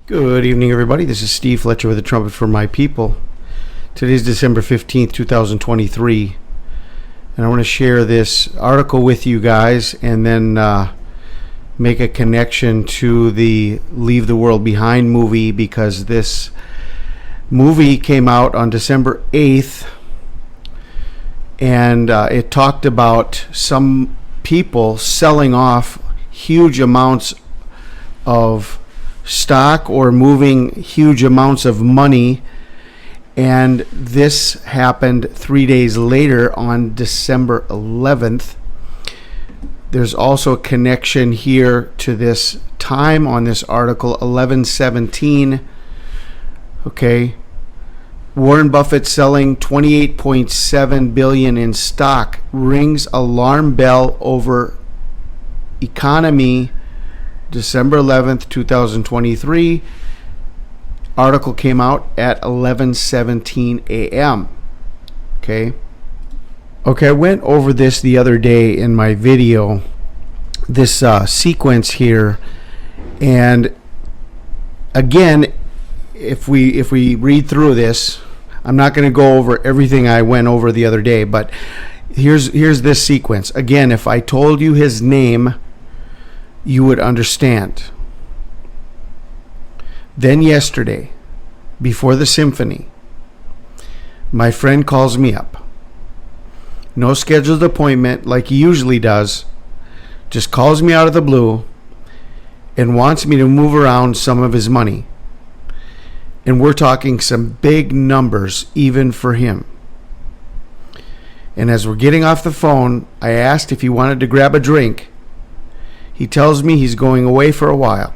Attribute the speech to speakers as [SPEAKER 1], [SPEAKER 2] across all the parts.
[SPEAKER 1] Good evening, everybody. This is Steve Fletcher with the Trumpet for My People. Today's December 15th, 2023. And I want to share this article with you guys and then make a connection to the Leave the World Behind movie, because this movie came out on December 8th. And it talked about some people selling off huge amounts of stock or moving huge amounts of money, and this happened 3 days later on December 11th. There's also a connection here to this time on this article, 11/17. Okay, Warren Buffett selling $28.7 billion in stock rings alarm bell over economy. December 11th, 2023. Article came out at 11:17 a.m. Okay, I went over this the other day in my video, this sequence here, and again, if we read through this, I'm not going to go over everything I went over the other day, but here's this sequence. Again, if I told you his name, you would understand. Then yesterday, before the symphony, my friend calls me up. No scheduled appointment like he usually does. Just calls me out of the blue and wants me to move around some of his money. And we're talking some big numbers even for him. And as we're getting off the phone, I asked if he wanted to grab a drink. He tells me he's going away for a while.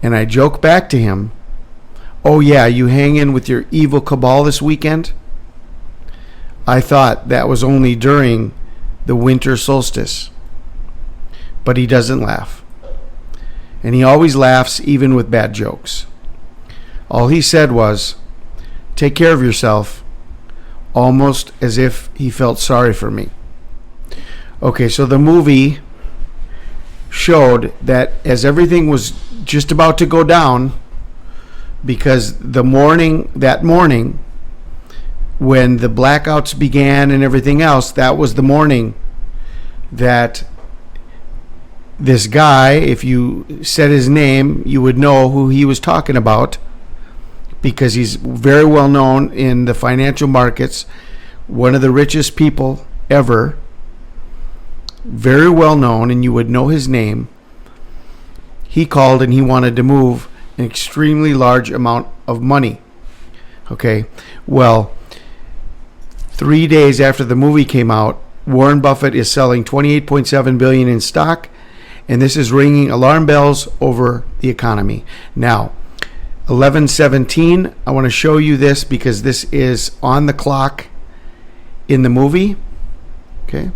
[SPEAKER 1] And I joke back to him, "Oh yeah, you hang in with your evil cabal this weekend?" I thought that was only during the winter solstice. But he doesn't laugh. And he always laughs even with bad jokes. All he said was, "Take care of yourself," almost as if he felt sorry for me. Okay, so the movie showed that as everything was just about to go down, because that morning when the blackouts began and everything else, that was the morning that this guy, if you said his name, you would know who he was talking about, because he's very well known in the financial markets, one of the richest people ever, very well known, and you would know his name. He called and he wanted to move an extremely large amount of money. Okay, well, 3 days after the movie came out, Warren Buffett is selling $28.7 billion in stock, and this is ringing alarm bells over the economy. Now, 11:17, I want to show you this because this is on the clock in the movie. Okay.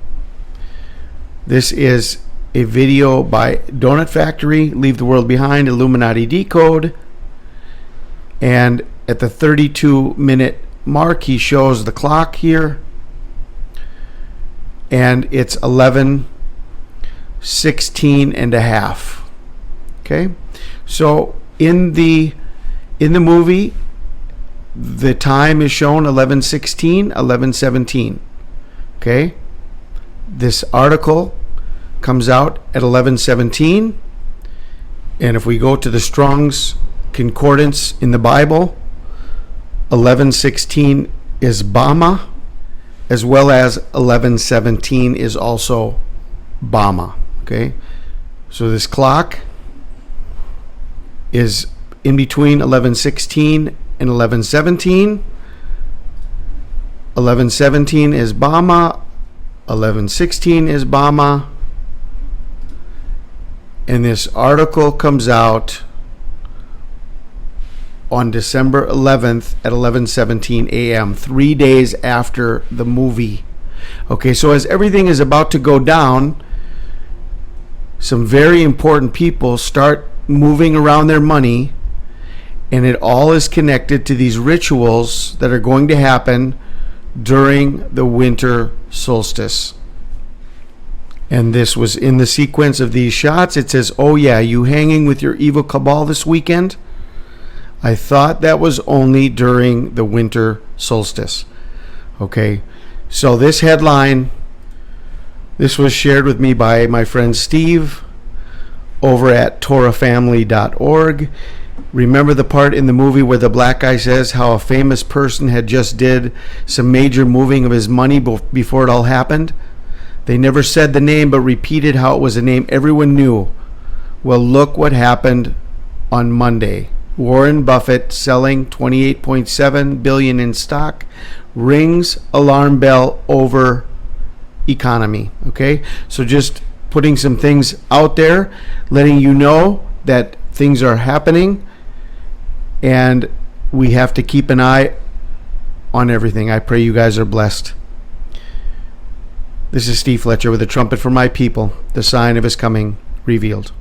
[SPEAKER 1] This is a video by Donut Factory, Leave the World Behind, Illuminati Decode. And at the 32-minute mark, he shows the clock here. And it's 11:16 and a half. Okay? So in the movie, the time is shown 11:16, 11:17. Okay? This article comes out at 11:17, and if we go to the Strong's Concordance in the Bible, 11:16 is Bama, as well as 11:17 is also Bama. Okay, so this clock is in between 11:16 and 11:17. 11:17 is Bama. 11:16 is Bama. And this article comes out on December 11th at 11:17 a.m., 3 days after the movie. Okay, so as everything is about to go down, some very important people start moving around their money, and it all is connected to these rituals that are going to happen during the winter solstice. And this was in the sequence of these shots. It says, "Oh yeah, you hanging with your evil cabal this weekend?" I thought that was only during the winter solstice. Okay, so this headline, this was shared with me by my friend Steve over at TorahFamily.org. Remember the part in the movie where the black guy says how a famous person had just did some major moving of his money before it all happened? They never said the name, but repeated how it was a name everyone knew. Well, look what happened on Monday. Warren Buffett selling $28.7 billion in stock rings alarm bell over economy. Okay, so just putting some things out there, letting you know that things are happening, and we have to keep an eye on everything. I pray you guys are blessed. This is Steve Fletcher with a trumpet for my people, the sign of his coming revealed.